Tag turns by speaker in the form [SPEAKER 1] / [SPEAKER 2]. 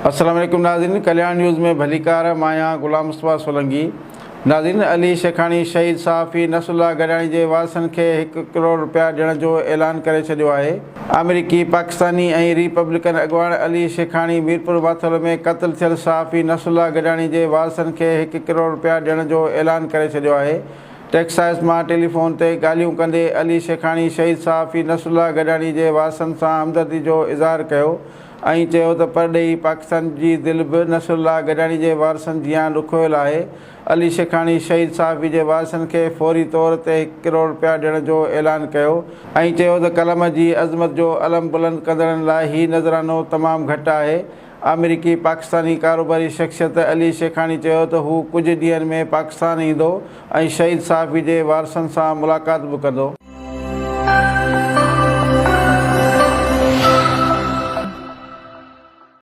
[SPEAKER 1] अस्सलाम वालेकुम नाज़रीन, कल्याण न्यूज़ में भलीकार माया गुलाम मुस्तफ़ा सोलंकी। नाज़रीन, अली शेखानी शहीद सहाफ़ी नसरुल्लाह गडानी जे वारसनि खे ₹1 करोड़ ॾियण जो ऐलान करे छॾियो आहे। अमेरिकी, पाकिस्तानी ऐं रिपब्लिकन अॻुवाण अली शेखानी मीरपुर वाथल में क़त्ल थियल सहाफ़ी नसरुल्लाह गडानी जे वारसनि खे ₹1 करोड़ ॾियण जो ऐलान करे छॾियो आहे। टेक्सास मां टेलीफोन ते ॻाल्हियूं कंदे अली शेखानी शहीद सहाफ़ी नसरुल्लाह गडानी जे वारसनि सां हमदर्दी जो इज़हार कयो ऐं चयो त परॾेही पाकिस्तान जी दिलि बि नसरुल्लाह गडानी जे वारसनि जियां ॾुखोयल आहे। अली शेखानी शहीद सहाफ़ी जे वारसनि खे फ़ौरी तौर ते ₹1 करोड़ ॾियण जो ऐलान कयो ऐं चयो त कलम जी अज़मत जो अलम बुलंद कंदड़नि लाइ हीउ नज़रानो तमामु घटि आहे। अमेरिकी पाकिस्तानी कारोबारी शख़्सियत अली शेखानी चयो त हू कुझु ॾींहंनि में पाकिस्तान ईंदो ऐं शहीद सहाफ़ी जे वारसनि सां मुलाक़ात बि कंदो।